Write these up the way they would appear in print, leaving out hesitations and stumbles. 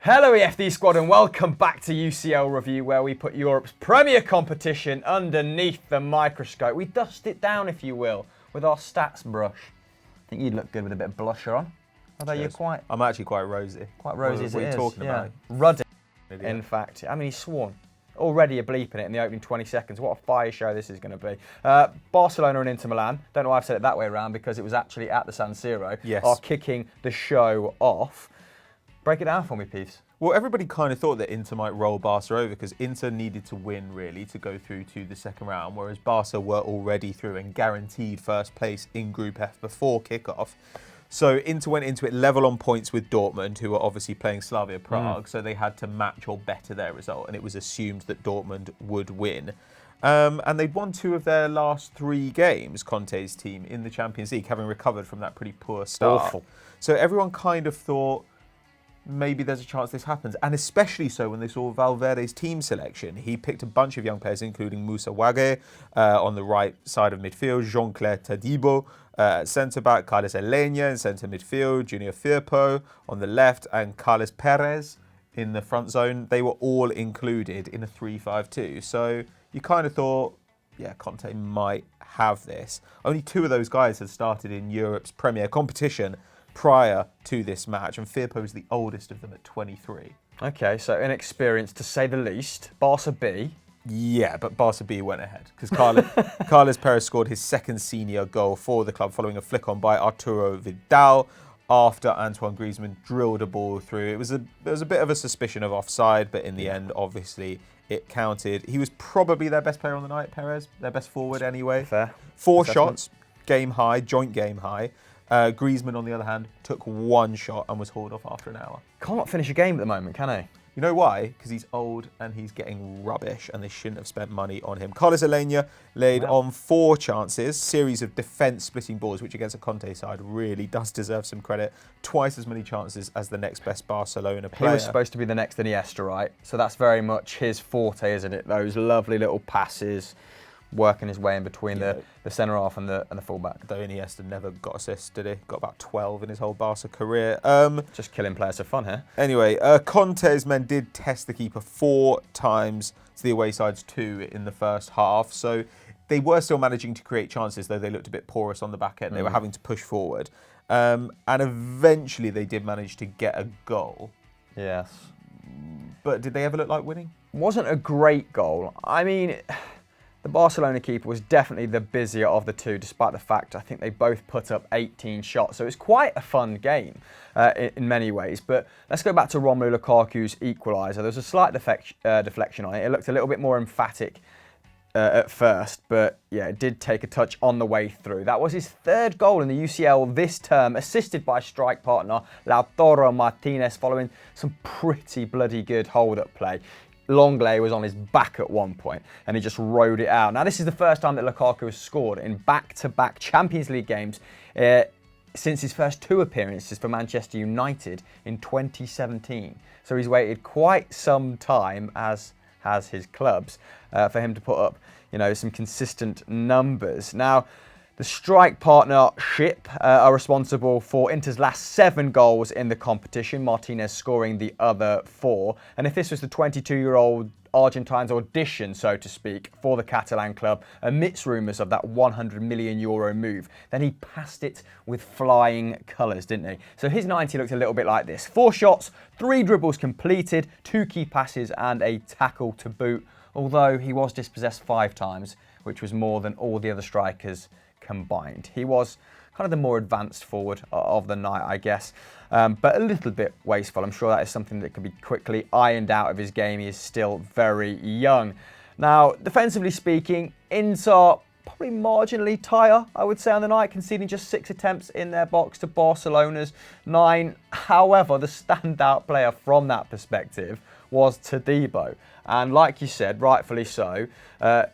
Hello EFD squad and welcome back to UCL Review, where we put Europe's premier competition underneath the microscope. We dust it down, if you will, with our stats brush. I think you'd look good with a bit of blusher on. Although you're quite... I'm actually quite rosy. Quite rosy as it is. What are you talking about? Ruddy, in fact. I mean, he's sworn. Already you're bleeping it in the opening 20 seconds. What a fire show this is going to be. Barcelona and Inter Milan. Don't know why I've said it that way around, because it was actually at the San Siro. Yes. Are kicking the show off. Break it down for me, Peeves. Well, everybody kind of thought that Inter might roll Barca over because Inter needed to win, really, to go through to the second round, whereas Barca were already through and guaranteed first place in Group F before kickoff. So Inter went into it level on points with Dortmund, who were obviously playing Slavia Prague, so they had to match or better their result, and it was assumed that Dortmund would win. And they'd won 2 of their last 3 games, Conte's team, in the Champions League, having recovered from that pretty poor start. Awful. So everyone kind of thought, maybe there's a chance this happens, and especially so when they saw Valverde's team selection. He picked a bunch of young players, including Moussa Wagué on the right side of midfield, Jean-Claire Todibo at centre-back, Carlos Aleña in centre midfield, Junior Firpo on the left, and Carlos Perez in the front zone. They were all included in a 3-5-2. So you kind of thought, yeah, Conte might have this. Only 2 of those guys had started in Europe's premier competition prior to this match, and Firpo is the oldest of them at 23. Okay, so inexperienced to say the least. Barca B. Yeah, but Barca B went ahead because Carlos Perez scored his second senior goal for the club following a flick on by Arturo Vidal after Antoine Griezmann drilled a ball through. There was a bit of a suspicion of offside, but in the end, obviously, it counted. He was probably their best player on the night, Perez, their best forward anyway. Fair. 4 shots, game high, joint game high. Griezmann, on the other hand, took 1 shot and was hauled off after an hour. Can't finish a game at the moment, can he? You know why? Because he's old and he's getting rubbish, and they shouldn't have spent money on him. Carlos Aleña laid on 4 chances, series of defence-splitting balls, which against a Conte side really does deserve some credit. Twice as many chances as the next best Barcelona player. He was supposed to be the next Iniesta, right? So that's very much his forte, isn't it? Those lovely little passes, working his way in between the centre half and the fullback. Though Iniesta never got assists, did he? Got about 12 in his whole Barca career. Just killing players for fun here. Anyway, Conte's men did test the keeper 4 times to the away side's 2 in the first half. So they were still managing to create chances, though they looked a bit porous on the back end. They were having to push forward. And eventually they did manage to get a goal. Yes. But did they ever look like winning? Wasn't a great goal. I mean, the Barcelona keeper was definitely the busier of the 2, despite the fact I think they both put up 18 shots. So it was quite a fun game in many ways. But let's go back to Romelu Lukaku's equaliser. There was a slight deflection on it. It looked a little bit more emphatic at first, but yeah, it did take a touch on the way through. That was his 3rd goal in the UCL this term, assisted by strike partner Lautaro Martinez, following some pretty bloody good hold-up play. Longley was on his back at one point and he just rode it out. Now, this is the first time that Lukaku has scored in back-to-back Champions League games since his first 2 appearances for Manchester United in 2017. So he's waited quite some time, as has his clubs, for him to put up, some consistent numbers. Now, the strike partnership are responsible for Inter's last 7 goals in the competition, Martinez scoring the other 4. And if this was the 22-year-old Argentine's audition, so to speak, for the Catalan club, amidst rumours of that €100 million move, then he passed it with flying colours, didn't he? So his 90 looked a little bit like this. 4 shots, 3 dribbles completed, 2 key passes and a tackle to boot, although he was dispossessed 5 times, which was more than all the other strikers combined. He was kind of the more advanced forward of the night, I guess, but a little bit wasteful. I'm sure that is something that could be quickly ironed out of his game. He is still very young. Now, defensively speaking, Inter probably marginally tighter, I would say, on the night, conceding just 6 attempts in their box to Barcelona's 9. However, the standout player from that perspective was Todibo. And like you said, rightfully so,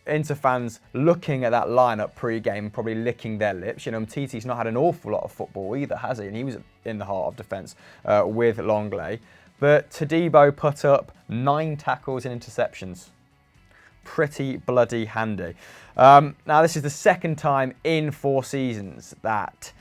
Inter fans looking at that lineup pre-game, probably licking their lips. Titi's not had an awful lot of football either, has he? And he was in the heart of defence with Longley. But Todibo put up 9 tackles and interceptions. Pretty bloody handy. Now, this is the second time in 4 seasons that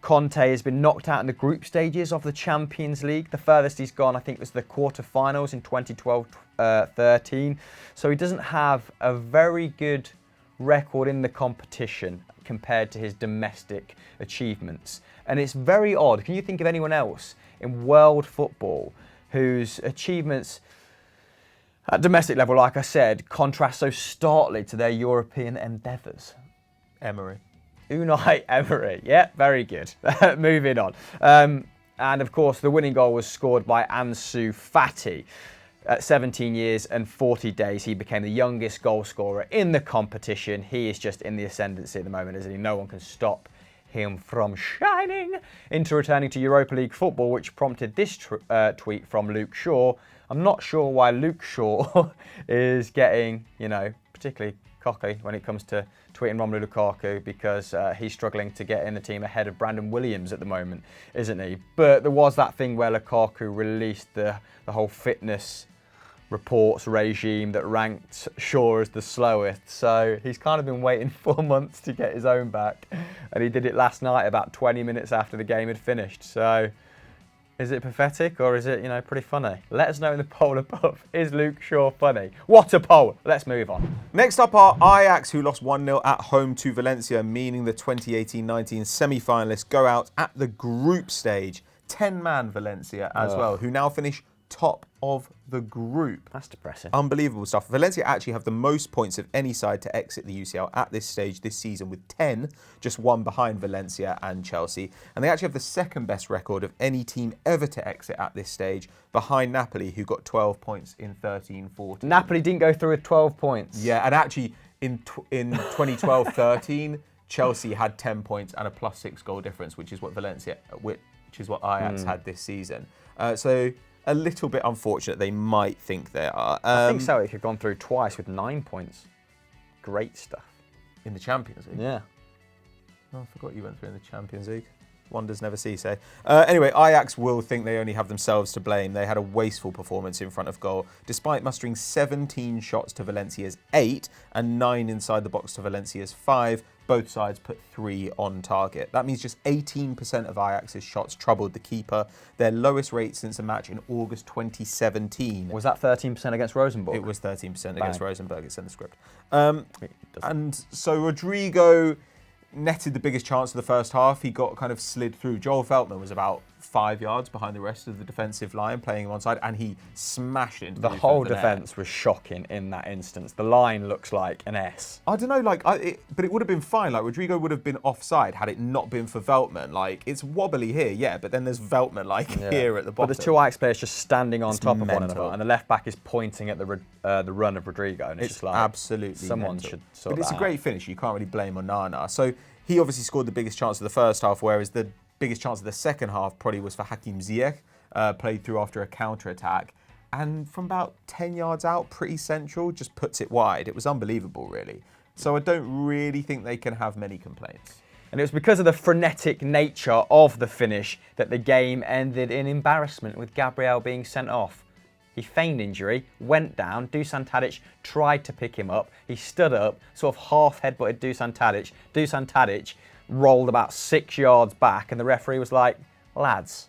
Conte has been knocked out in the group stages of the Champions League. The furthest he's gone, I think, was the quarterfinals in 2012-13. So he doesn't have a very good record in the competition compared to his domestic achievements. And it's very odd. Can you think of anyone else in world football whose achievements at domestic level, like I said, contrast so starkly to their European endeavours? Emery. Unai Emery. Yeah, very good. Moving on. And of course, the winning goal was scored by Ansu Fati. At 17 years and 40 days, he became the youngest goal scorer in the competition. He is just in the ascendancy at the moment, isn't he? No one can stop him from shining into returning to Europa League football, which prompted this tweet from Luke Shaw. I'm not sure why Luke Shaw is getting, particularly cocky when it comes to tweeting Romelu Lukaku, because he's struggling to get in the team ahead of Brandon Williams at the moment, isn't he? But there was that thing where Lukaku released the whole fitness reports regime that ranked Shaw as the slowest. So he's kind of been waiting 4 months to get his own back. And he did it last night about 20 minutes after the game had finished. So is it pathetic or is it, pretty funny? Let us know in the poll above. Is Luke Shaw funny? What a poll. Let's move on. Next up are Ajax, who lost 1-0 at home to Valencia, meaning the 2018-19 semi-finalists go out at the group stage. 10-man Valencia as well, who now finish top of the group. That's depressing. Unbelievable stuff. Valencia actually have the most points of any side to exit the UCL at this stage this season with 10, just one behind Valencia and Chelsea. And they actually have the second best record of any team ever to exit at this stage, behind Napoli, who got 12 points in 13-14. Napoli didn't go through with 12 points. Yeah, and actually in 2012-13, Chelsea had 10 points and a +6 goal difference, which is what Ajax had this season. So a little bit unfortunate, they might think they are. I think so. If you've gone through twice with 9 points. Great stuff. In the Champions League? Yeah. Oh, I forgot you went through in the Champions League. Wonders never cease, eh? Anyway, Ajax will think they only have themselves to blame. They had a wasteful performance in front of goal, despite mustering 17 shots to Valencia's 8 and 9 inside the box to Valencia's 5. Both sides put 3 on target. That means just 18% of Ajax's shots troubled the keeper, their lowest rate since a match in August 2017. Was that 13% against Rosenborg? It was 13% against Rosenborg. It's in the script. And so Rodrigo netted the biggest chance of the first half. He got kind of slid through. Joel Veltman was about 5 yards behind the rest of the defensive line, playing him on side, and he smashed it into the whole defence was shocking in that instance. The line looks like an S. I don't know, but it would have been fine. Like, Rodrigo would have been offside had it not been for Veltman. Like, it's wobbly here, yeah, but then there's Veltman, here at the bottom. But there's 2 Ajax players just standing on top of one another, and the left back is pointing at the run of Rodrigo, and it's just like, absolutely someone should sort But it's that a great finish. You can't really blame Onana. So he obviously scored the biggest chance of the first half, whereas the biggest chance of the second half probably was for Hakim Ziyech, played through after a counter-attack. And from about 10 yards out, pretty central, just puts it wide. It was unbelievable, really. So I don't really think they can have many complaints. And it was because of the frenetic nature of the finish that the game ended in embarrassment, with Gabriel being sent off. He feigned injury, went down, Dusan Tadic tried to pick him up. He stood up, sort of half headbutted Dusan Tadic. Dusan Tadic rolled about 6 yards back, and the referee was like, lads,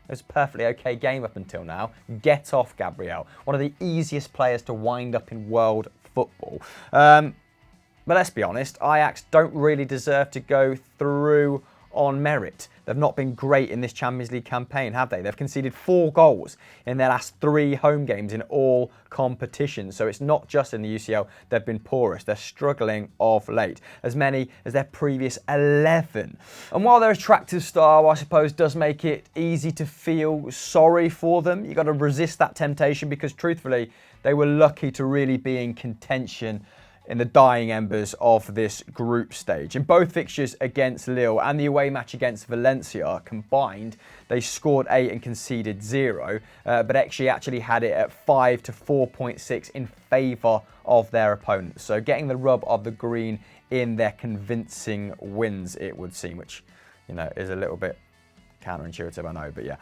it was a perfectly okay game up until now. Get off, Gabriel. One of the easiest players to wind up in world football. But let's be honest, Ajax don't really deserve to go through on merit. They've not been great in this Champions League campaign, have they? They've conceded 4 goals in their last 3 home games in all competitions. So it's not just in the UCL they've been poorest. They're struggling of late, as many as their previous 11. And while their attractive style, I suppose, does make it easy to feel sorry for them, you've got to resist that temptation, because truthfully, they were lucky to really be in contention in the dying embers of this group stage. In both fixtures against Lille and the away match against Valencia combined, they scored 8 and conceded 0, but actually had it at 5 to 4.6 in favour of their opponents. So getting the rub of the green in their convincing wins, it would seem, which, is a little bit counterintuitive, I know, but yeah.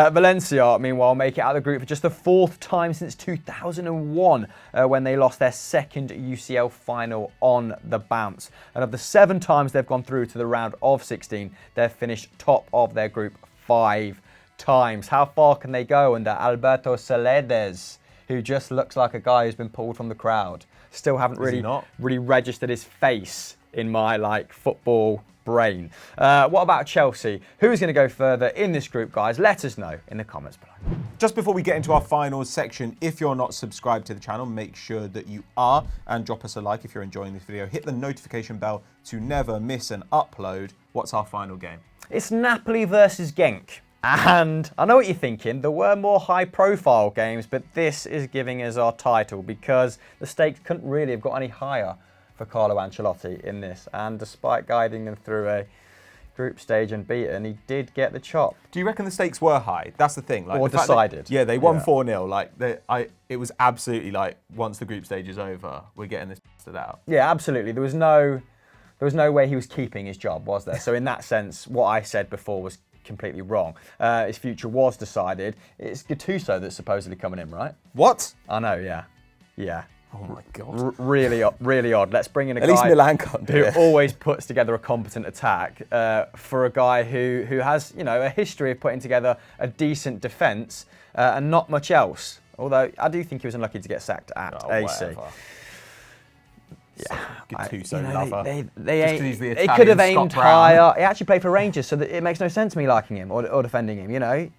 Valencia, meanwhile, make it out of the group for just the 4th time since 2001, when they lost their 2nd UCL final on the bounce. And of the 7 times they've gone through to the round of 16, they've finished top of their group 5 times. How far can they go under Alberto Celedez, who just looks like a guy who's been pulled from the crowd? Still haven't really registered his face in my football brain. What about Chelsea? Who's going to go further in this group, guys? Let us know in the comments below. Just before we get into our finals section, if you're not subscribed to the channel, make sure that you are and drop us a like if you're enjoying this video. Hit the notification bell to never miss an upload. What's our final game? It's Napoli versus Genk. And I know what you're thinking, there were more high-profile games, but this is giving us our title because the stakes couldn't really have got any higher for Carlo Ancelotti in this. And despite guiding them through a group stage unbeaten, he did get the chop. Do you reckon the stakes were high? That's the thing. Or decided. They won 4-0. It was absolutely once the group stage is over, we're getting this bastard out. Yeah, absolutely. There was no way he was keeping his job, was there? So in that sense, what I said before was completely wrong. His future was decided. It's Gattuso that's supposedly coming in, right? What? I know, yeah. Yeah. Oh my God. Really odd. Let's bring in a guy At least Milan can't do who always puts together a competent attack for a guy who has, a history of putting together a decent defence and not much else. Although I do think he was unlucky to get sacked at AC. Whatever. Yeah, Gattuso lover. They could have aimed higher. He actually played for Rangers, so that it makes no sense me liking him or defending him,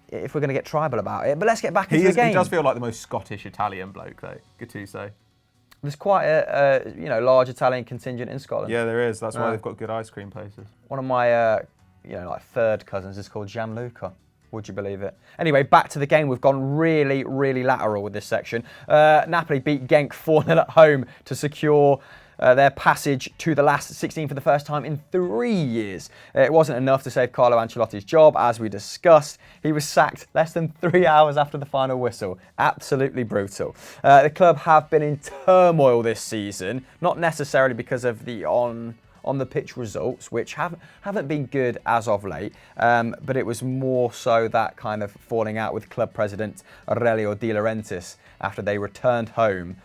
if we're going to get tribal about it. But let's get back into the game. He does feel like the most Scottish Italian bloke, though, Gattuso. There's quite a large Italian contingent in Scotland. Yeah, there is. That's why they've got good ice cream places. One of my, third cousins is called Gianluca. Would you believe it? Anyway, back to the game. We've gone really lateral with this section. Napoli beat Genk 4-0 at home to secure their passage to the last 16 for the first time in 3 years. It wasn't enough to save Carlo Ancelotti's job, as we discussed. He was sacked less than 3 hours after the final whistle. Absolutely brutal. The club have been in turmoil this season, not necessarily because of the on the pitch results, which haven't been good as of late, but it was more so that kind of falling out with club president Aurelio De Laurentiis after they returned home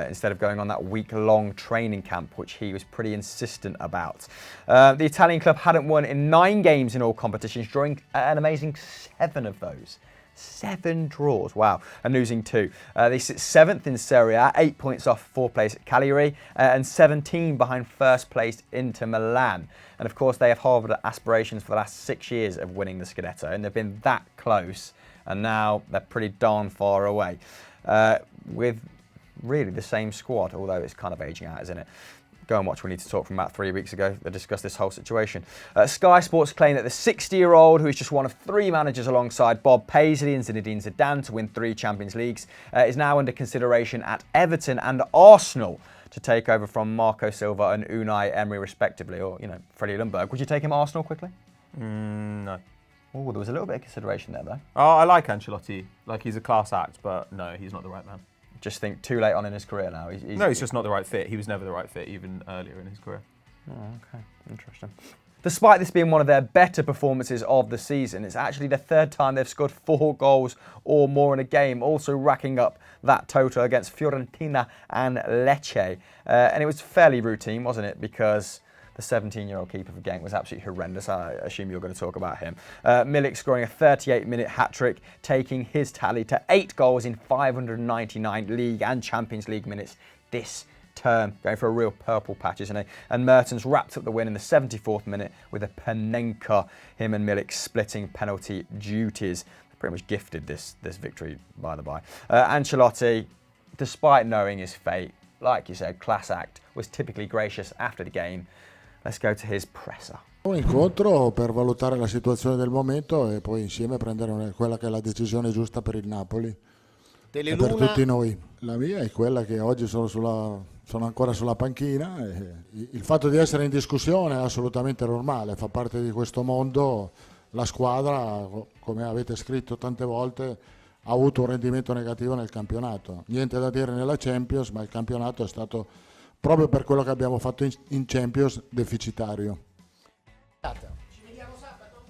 instead of going on that week-long training camp, which he was pretty insistent about. The Italian club hadn't won in 9 games in all competitions, drawing an amazing 7 of those. 7 draws, wow, and losing 2. They sit 7th in Serie A, 8 points off 4th place at Cagliari, and 17 behind 1st place Inter Milan. And of course, they have harboured aspirations for the last 6 years of winning the Scudetto, and they've been that close, and now they're pretty darn far away. With really the same squad, although it's kind of aging out, isn't it? Go and watch We Need to Talk from about 3 weeks ago. They discussed this whole situation. Sky Sports claim that the 60-year-old, who is just one of 3 managers alongside Bob Paisley and Zinedine Zidane to win 3 Champions Leagues, is now under consideration at Everton and Arsenal to take over from Marco Silva and Unai Emery, respectively, or, Freddie Ljungberg. Would you take him Arsenal quickly? No. Oh, there was a little bit of consideration there, though. Oh, I like Ancelotti. He's a class act, but no, he's not the right man. Just think too late on in his career now. He's just not the right fit. He was never the right fit, even earlier in his career. Oh, okay, interesting. Despite this being one of their better performances of the season, it's actually the 3rd time they've scored 4 goals or more in a game, also racking up that total against Fiorentina and Lecce. And it was fairly routine, wasn't it? Because the 17-year-old keeper for Genk was absolutely horrendous. I assume you're going to talk about him. Milik scoring a 38-minute hat-trick, taking his tally to 8 goals in 599 League and Champions League minutes this term, going for a real purple patch, isn't he? And Mertens wrapped up the win in the 74th minute with a Panenka, him and Milik splitting penalty duties. They pretty much gifted this victory, by the by. Ancelotti, despite knowing his fate, like you said, class act, was typically gracious after the game. Let's go to his presser. Un incontro per valutare la situazione del momento e poi insieme prendere quella che è la decisione giusta per il Napoli e per tutti noi. La mia è quella che oggi sono ancora sulla panchina. E il fatto di essere in discussione è assolutamente normale, fa parte di questo mondo. La squadra, come avete scritto tante volte, ha avuto un rendimento negativo nel campionato. Niente da dire nella Champions, ma il campionato è stato, proprio per quello che abbiamo fatto in Champions, deficitario. Ci vediamo sabato?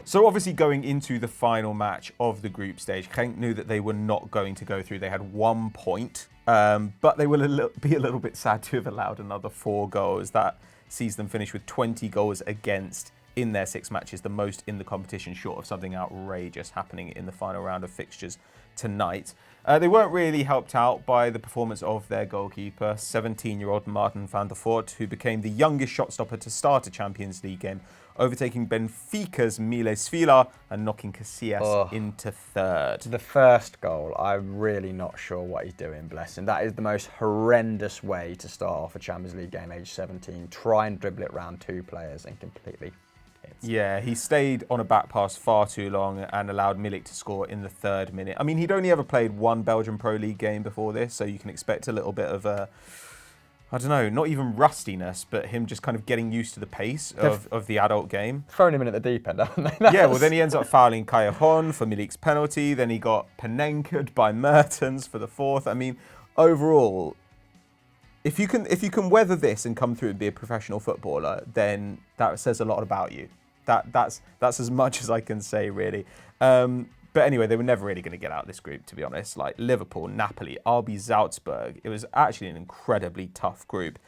So obviously going into the final match of the group stage, Genk knew that they were not going to go through. They had 1 point, but they will be a little bit sad to have allowed another 4 goals. That sees them finish with 20 goals against in their 6 matches, the most in the competition, short of something outrageous happening in the final round of fixtures tonight. They weren't really helped out by the performance of their goalkeeper, 17-year-old Martin van der Voort, who became the youngest shot stopper to start a Champions League game, overtaking Benfica's Miles Villa and knocking Casillas into 3rd. The first goal, I'm really not sure what he's doing, bless him. That is the most horrendous way to start off a Champions League game, age 17. Try and dribble it round 2 players and completely... Yeah, he stayed on a back pass far too long and allowed Milik to score in the 3rd minute. I mean, he'd only ever played 1 Belgian Pro League game before this, so you can expect a little bit of I don't know, not even rustiness, but him just kind of getting used to the pace of the adult game. Thrown him in at the deep end, haven't they? Yeah, well, then he ends up fouling Callejon for Milik's penalty. Then he got Panenka'd by Mertens for the 4th. I mean, overall, if you can weather this and come through and be a professional footballer, then that says a lot about you. That's as much as I can say, really. But anyway, they were never really going to get out of this group, to be honest. Like Liverpool, Napoli, RB Salzburg. It was actually an incredibly tough group.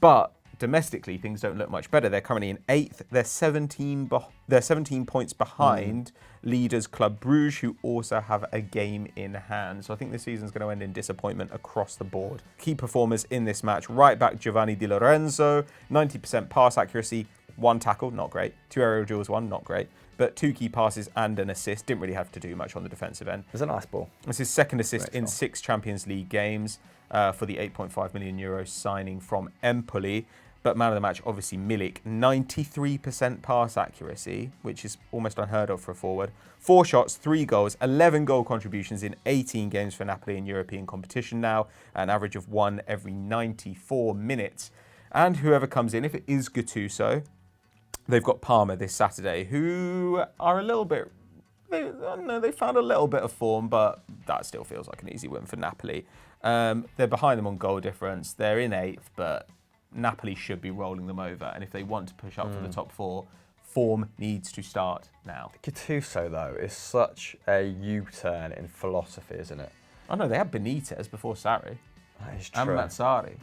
But domestically, things don't look much better. They're currently in 8th. They're 17 points behind leaders Club Brugge, who also have a game in hand. So I think this season's going to end in disappointment across the board. Key performers in this match: right back Giovanni Di Lorenzo, 90% pass accuracy, 1 tackle, not great. 2 aerial duels, 1, not great. But 2 key passes and an assist. Didn't really have to do much on the defensive end. It was a nice ball. It's his 2nd assist in 6 Champions League games for the €8.5 million signing from Empoli. But man of the match, obviously Milik, 93% pass accuracy, which is almost unheard of for a forward. 4 shots, 3 goals, 11 goal contributions in 18 games for Napoli in European competition now, an average of 1 every 94 minutes. And whoever comes in, if it is Gattuso, they've got Parma this Saturday, who are a little bit... They found a little bit of form, but that still feels like an easy win for Napoli. They're behind them on goal difference. They're in 8th, but Napoli should be rolling them over. And if they want to push up for the top 4, form needs to start now. Gattuso, though, is such a U-turn in philosophy, isn't it? I know, they had Benitez before Sarri. That is true. And Mazzarri.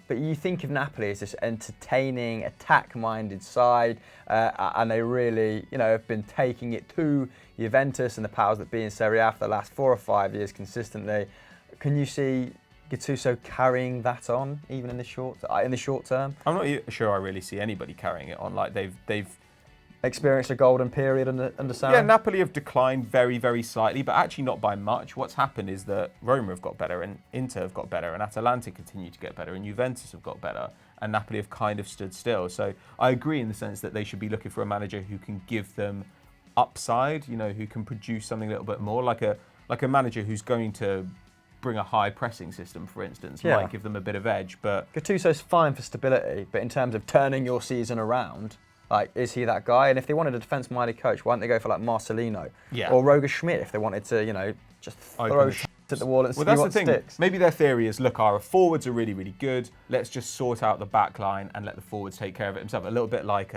But you think of Napoli as this entertaining, attack-minded side, and they really, have been taking it to Juventus and the powers that be in Serie A for the last 4 or 5 years consistently. Can you see Gattuso carrying that on, even in the short term? I'm not sure I really see anybody carrying it on. Like they've experienced a golden period under Sarri. Yeah, Napoli have declined very, very slightly, but actually not by much. What's happened is that Roma have got better, and Inter have got better, and Atalanta continue to get better, and Juventus have got better, and Napoli have kind of stood still. So I agree in the sense that they should be looking for a manager who can give them upside, who can produce something a little bit more, like a manager who's going to bring a high pressing system, for instance, might give them a bit of edge. But Gattuso's fine for stability, but in terms of turning your season around, is he that guy? And if they wanted a defence-minded coach, why don't they go for Marcelino? Or Roger Schmidt if they wanted to, just throw shit at the wall and see what sticks. Maybe their theory is, look, our forwards are really, really good. Let's just sort out the back line and let the forwards take care of it themselves. A little bit like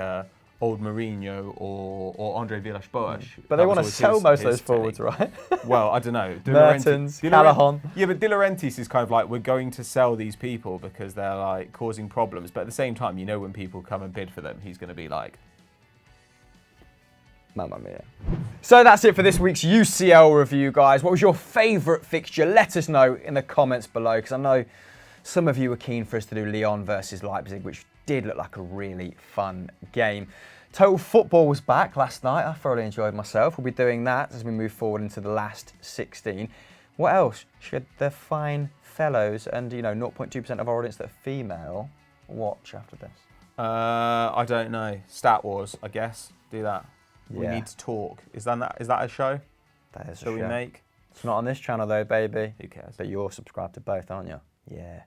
old Mourinho or Andre Villas-Boas. But they want to sell most of those forwards, right? Well, I don't know. Mertens, Callejon. Yeah, but De Laurentiis is kind of like, we're going to sell these people because they're causing problems. But at the same time, when people come and bid for them, he's going to be like, Mamma mia. So that's it for this week's UCL review, guys. What was your favourite fixture? Let us know in the comments below, because I know some of you were keen for us to do Lyon versus Leipzig, which did look like a really fun game. Total Football was back last night. I thoroughly enjoyed myself. We'll be doing that as we move forward into the last 16. What else should the fine fellows and 0.2% of our audience that are female watch after this? I don't know. Stat Wars, I guess. Do that. Yeah. We need to talk. Is that a show? That is a show. show. We make? It's not on this channel though, baby. Who cares? But you're subscribed to both, aren't you? Yeah.